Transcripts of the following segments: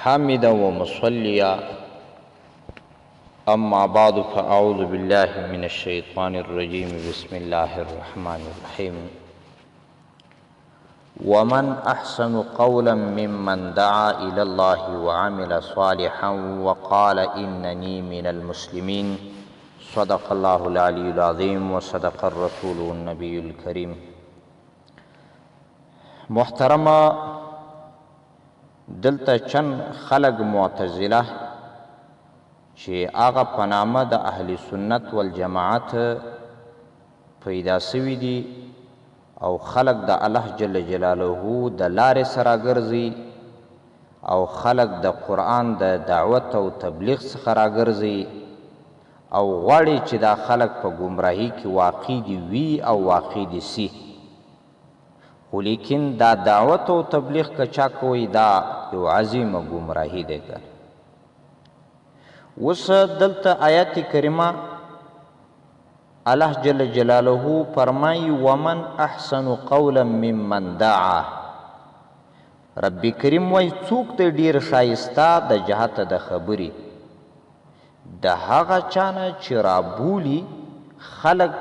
حامدا ومصليا أما بعد فأعوذ بالله من الشيطان الرجيم بسم الله الرحمن الرحيم ومن أحسن قولا ممن دعا إلى الله وعمل صالحا وقال إنني من المسلمين صدق الله العلي العظيم وصدق الرسول النبي الكريم. محترمه دلته چند خلق معتزله چې هغه په نامه د اهل سنت والجماعت پیدا سوي دي او خلق د الله جل جلاله د لارې سره ګرځي او خلق د قرآن د دعوت او تبلیغ څخه راګرځي او غواړي چې دا خلق په ګمراهۍ کې واقع دي وي او واقع دي سي، خو لیکن دا دعوت او تبلیغ که چا کوي دا یو عظیمه ګمراهي دی. اوس دلته آیات کریمه الله جل جلاله فرمایي ومن احسن قولا ممن دعا. رب کریم وایي څوک دی ډیر ښایسته د جهت د خبرې د هغه چا نه چې رابولي خلق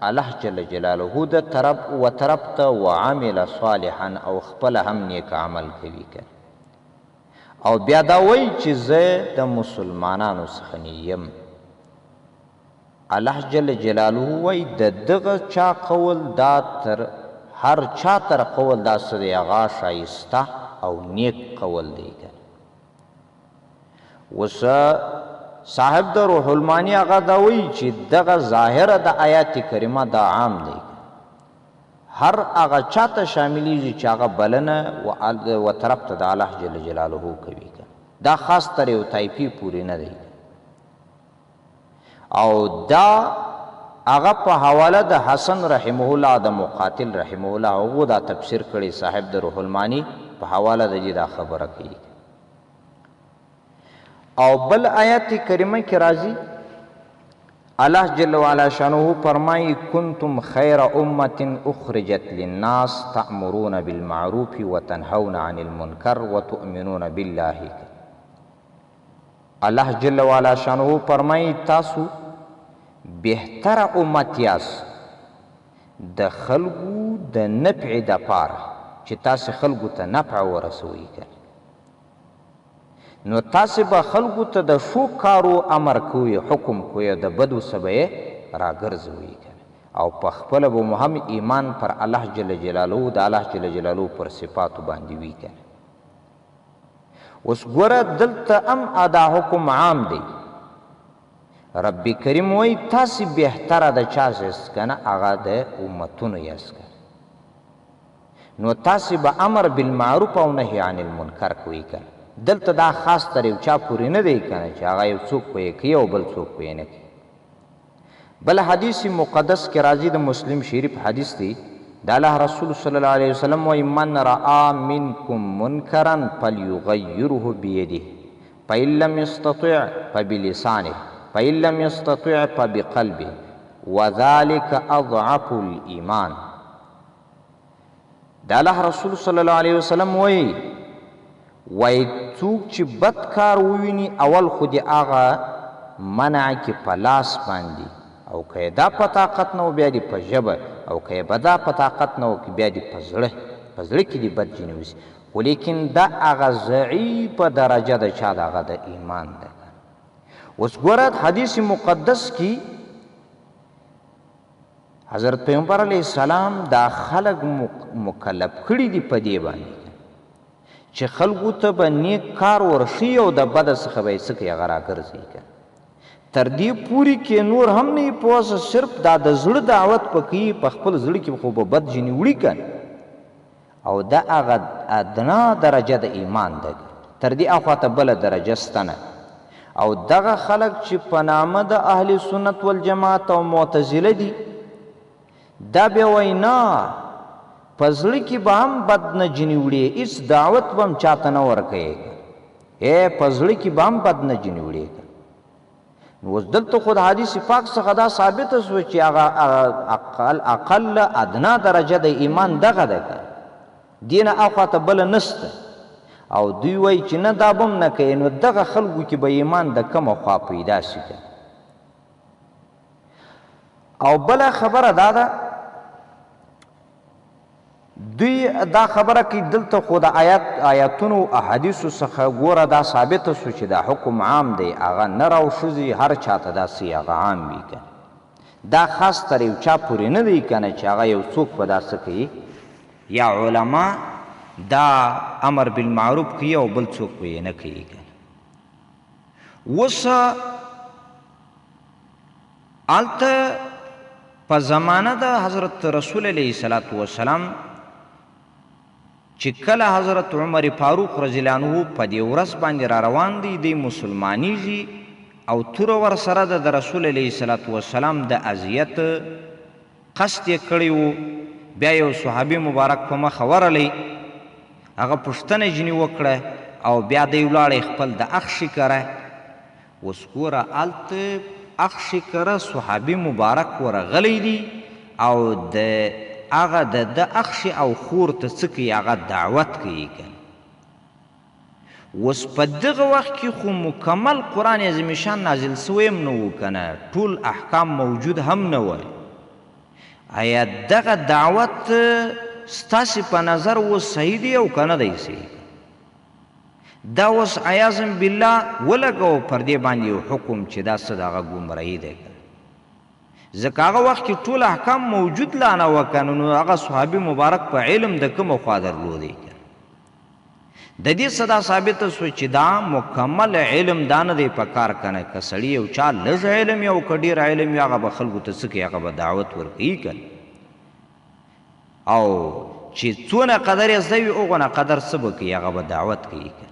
الله جل جلاله د طرف و طرف ته وعمل صالحا او خپل هم نیک عمل کوي او بیا دا وایي چې زه د مسلمانانو څخه یم. الله جل جلاله وایي د دغه چا قول دا تر هر چا تر قول دا څه دی هغه ښایسته او نیک قول دی. اوس صاحب د روح المانی هغه دا وایي چې دغه ظاهره د آیات کریمه دا عام دی، هر هغه چاته شاملیږي چې هغه بلنه و طرف ته د الله جل جلاله کوي، دا خاص تر یو طایفي پورې نه دی. او دا هغه په حواله د حسن رحمه الله د مقاتل رحمه الله هغه دا تفسیر کړی صاحب د روح المانی په حواله د دې دا خبره کوي. او بل آیات کریمه کې راځي الله جل وعلا شانه فرمایي کنتم خیر امة اخرجت للناس تأمرون بالمعروف وتنهون عن المنکر وتؤمنون بالله. الله جل وعلا شانه فرمایي تاسو بهتره امت یاست د خلقو د نفع د پاره چې تاسو خلقو ته نفع ورسوي، نو تاسو به خلقو ته د ښو کارو امر کوئ، حکم کوئ، د بدو څخه به یې راګرځوئ او په خپله به مو هم ایمان پر الله جل جلاله د الله جل جلاله پر صفاتو باندې وي. اوس ګوره دلته هم دا حکم عام دی. رب کریم وایي تاسې بهتره د چا یاست که نه هغه د امتونو یاست، نو تاسې به امر بالمعروف او نهي عن المنکر کوئ. دلته دا خاص تر یو چا پورې نه دی کنه چې هغه یو څوک پې کوي او بل څوک پې نه کوي. بل حدیث مقدس کې راځي د مسلم شریف حدیث دی د الله رسول صلی الله علیه وسلم وایي من رأى منکم منکرا فلیغیره بیده فإن لم یستطع فبلسانه فإن لم یستطع فبقلبه وذلك اضعف الایمان. د الله رسول صلی الله علیه وسلم وایي څوک چې بد کار وویني اول خو د هغه منع کې په لاس باندې، او که یې دا په طاقت نه و بیا دې په ژبه، او که یې به دا په طاقت نه و بیا دې په زړه کې دې بد جنې وسي، خو لیکن دا هغه ضعیفه درجه د چا د هغه د ایمان ده. اوس ګوره حدیث مقدس کې حضرت پیغمبر علیه السلام دا خلق مکلف کړي دي په دې باندې چې خلقو ته به نیک کار ورښي او د بده څخه به یې څه کوي هغه راګرځي. تر دې پورې کې نور هم نه یې پوهه، صرف دا د زړه دعوت به کوي، په خپل زړه کې خو به بد ځینې وړي که او دا هغه ادنا درجه د ایمان ده، تر دې اخوا ته بله درجه شته نه. او دغه خلق چې په نامه د اهل سنت والجماعت او معتزله دي دا بیا وایي نه په زړه کې به هم بد نه جنې وړي، هېڅ دعوت به هم چاته نه ورکوي، په زړه کې به هم بد نه جنې وړي. نو اوس دلته خو د حدیث پاک څخه دا ثابته شوه چې هغه اقل ادنا درجه د ایمان دغه ده، دې نه اخوا ته بله نشته. او دوی وایي چې نه دا به هم نه کوي، نو دغه خلکو کې به ایمان د کومه خوا پیدا شي. او بله خبره دا ده، دوی دا خبره کوي دلته خو د آیاتونو احادیثو څخه ګوره دا ثابته سو چې دا حکم عام دی، هغه نر او ښځې هر چاته داسې هغه عام وي که دا خاص تر یو چا پورې نه دی که نه چې هغه یو څوک په دا څه کوي، یا علما دا امر بالمعروف کوي او بل څوک به یې نه کوي. اوس هلته په زمانه د حضرت رسول علیه صلات وسلام چې کله حضرت عمر فاروق رضی الله عنه په دې ورځ باندې را روان دی، دی مسلمانیږي او توره ورسره د رسول علیه صلات وسلام د اذیت قصد یې کړی و. بیا یو صحابي مبارک په مخه ورغلی، هغه پوښتنه ځینې وکړه او بیا دی ولاړی خپل د اخ شکره. اوس ګوره هلته اخ شکره صحابي مبارک ورغلی دی او د هغه د اخ او خور ته څه کوي، هغه دعوت کوي که. اوس په دغه وخت کې خو مکمل قرآن عظیم شان نازل سوی هم نه و که نه، ټول احکام موجود هم نه وی. آیا دغه دعوت ستاسې په نظر اوس صحیح دی او که نه دی صحیح؟ دا اوس عیاذا بالله ولګو پر دې باندې یو حکم چې دا څه د هغه ګمراهي دی که، ځکه هغه وخت کې ټول احکام موجود لا نه وه که نو هغه صحابي مبارک په علم د کومه خوا درلودی که. د دې څه دا ثابته سوه چې دا مکمل علم دا نه دی په کار که نه، که سړي یو چا لږ علم وي او که ډېر علم وي هغه به خلکو ته څه کوي، هغه به دعوت ورکوي که او چې څونه قدر یې زده وي هغونه قدر څه به کوي، هغه به دعوت کوي که.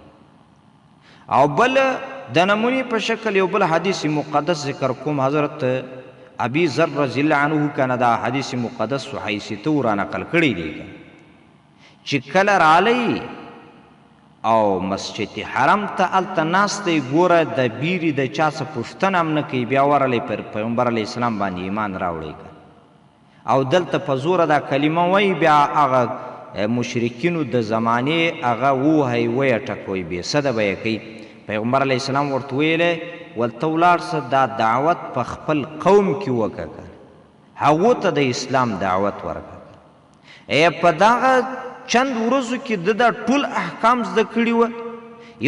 او بل د نمونې په شکل یو بل حدیث مقدس ذکر کوم، حضرت ابي ذر رضی الله عنه کنه دا حدیث مقدس حیثیتو را نقل کړی دی چې کله رالی او مسجد حرم ته هلته ناست دی، ګوره د بیرې د چا څه پوښتنه هم نه کوي، بیا ورلی پر پیغمبر علیه السلام باندې ایمان راوړی او دلته په زوره دا کلمه وایي، بیا هغه مشرکینو د زمانې هغه ووهئ ویې ټکوئ بې سده به یې کوي. پیغمبر علیه السلام ورته ویلی ولته ولاړ څه دا دعوت په خپل قوم کې وکړه، هغو ته د اسلام دعوت ورکړه. په دغه چند ورځو کې د دا ټول احکام زده کړي وه،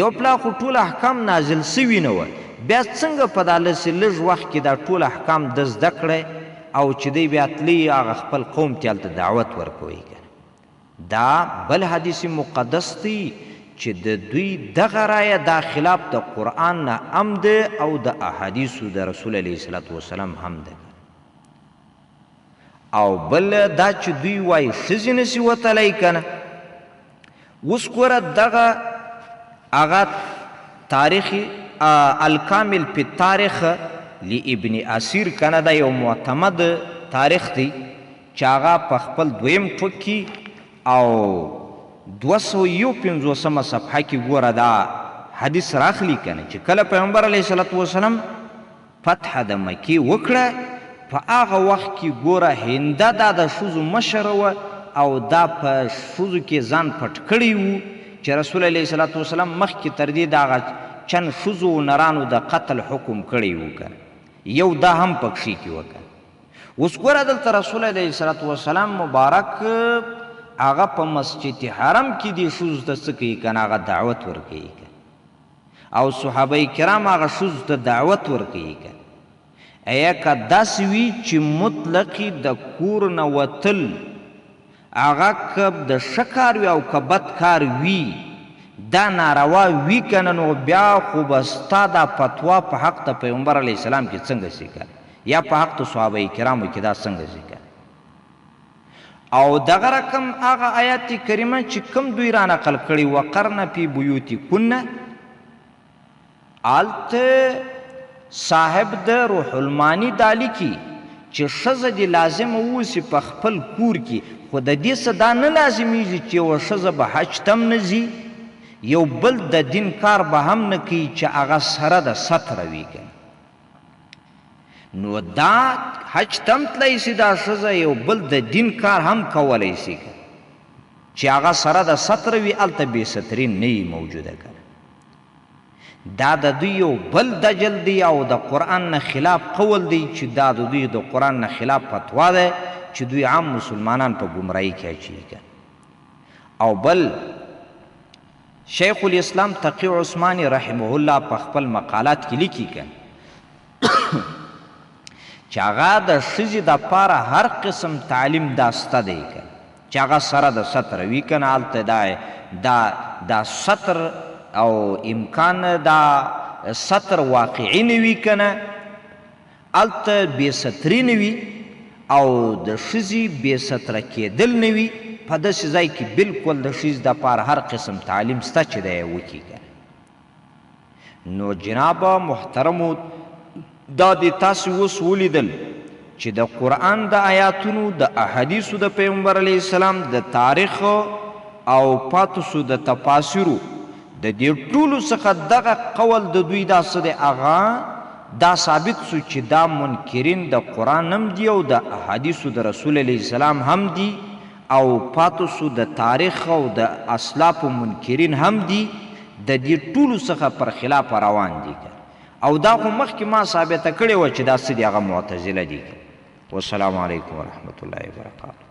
یو پلا خو ټول احکام نازل سوي نه وه، بیا څنګه په دا لږ وخت کې دا ټول احکام د زده کړی او چې دی بیا تلی هغه خپل قوم ته هلته دعوت ورکوي که. دا بل حدیث مقدس دی چې د دوی دغه رایه دا خلاف د قرآن نه هم ده او د احادیثو د رسول علیه صلات وسلام هم ده. او بل دا چې دوی وایي ښځې نسي وتلی که نه. اوس ګوره دغه هغه تاریخ الکامل پی تاریخ لابن اسیر که نه، دا یو معتمد تاریخ دی چې هغه په خپل دویم ټوک کې او 251 صفحه کې ګوره دا حدیث راخلی که نه چې کله پیغمبر علیه صلات وسلم فتح د مکې وکړه، په هغه وخت کې ګوره هنده دا د ښځو مشره وه او دا په ښځو کې ځان پټ کړی و چې رسول علیه صلات وسلم مخکې تر دې د هغه چند ښځو و نرانو د قتل حکم کړی و که یو دا هم پکښې کې وکړه. اوس ګوره دلته رسول علیه صلات وسلام مبارک هغه په مسجد حرم کې دې ښځو ته څه کوي که نه، هغه دعوت ورکوي که او صحابه کرام هغه ښځو ته دعوت ورکوي که. ایا که داسې وي چې مطلقي د کور نه وتل هغه که د ښه کار وي او که بد کار وي دا ناروا وي که نه، نو بیا خو به ستا دا فتوا په حق د پیغمبر علیه السلام کې څنګه شي که یا په حق د صحابه کرامو کې دا څنګه شي که. او دغه رقم هغه آیات کریمه چې کوم دوی را نقل کړي وقرن فی بیوتکن، هلته صاحب د روح المانی دا لیکي چې ښځه دې لازم اوسي په خپل کور کې، خو د دې څه دا نه لازمیږي چې یوه ښځه به حج ته هم نه ځي، یو بل د دین کار به هم نه کوي چې هغه سره د ستره وي که نو دا حج ته هم تلی سي دا ښځه، یو بل د دین کار هم کولی سي که چې هغه سره د ستر وي هلته بې ستري نه وي موجوده کنه. دا د دوی یو بل دجل دی او د قرآن نه خلاف قول دی چې دا د دوی د قرآن نه خلاف فتوا ده چې دوی عام مسلمانان په ګمراهي کې اچوي کنه. او بل شیخ الاسلام تقی عثماني رحمه الله په خپل مقالات کې لیکي کنه چې هغه د ښځې دپاره هر قسم تعلیم دا سته دی کنه چې هغه سره د ستر وي کنه. هلته دا ستر او امکان دا ستر واقعي نه وي کنه، هلته بې ستري نه وي او د ښځې بې ستره کېدل نه وي. په داسې ځای کې بلکل د ښځې دپاره هر قسم تعلیم سته چې دی یې وکړي کنه. نو جناب محترمو دا د تاسې اوس ولیدل چې د قرآن د آیاتونو د احادیثو د پیغمبر علیه السلام د تاریخ او پاتوسو د تفاسیرو د دې ټولو څخه دغه قول د دوی دا څه دی هغه دا ثابت سو چې دا منکرین د قرآن هم دي او د احادیثو د رسول علیه السلام هم دي او پاتوسو د تاریخ او د اسلافو منکرین هم دي، د دې ټولو څخه پر خلاف روان دي. او دا خو مخکې ما ثابته کړې وه چې دا څه دي هغه معتزله دي. والسلام علیکم ورحمة الله وبرکاته.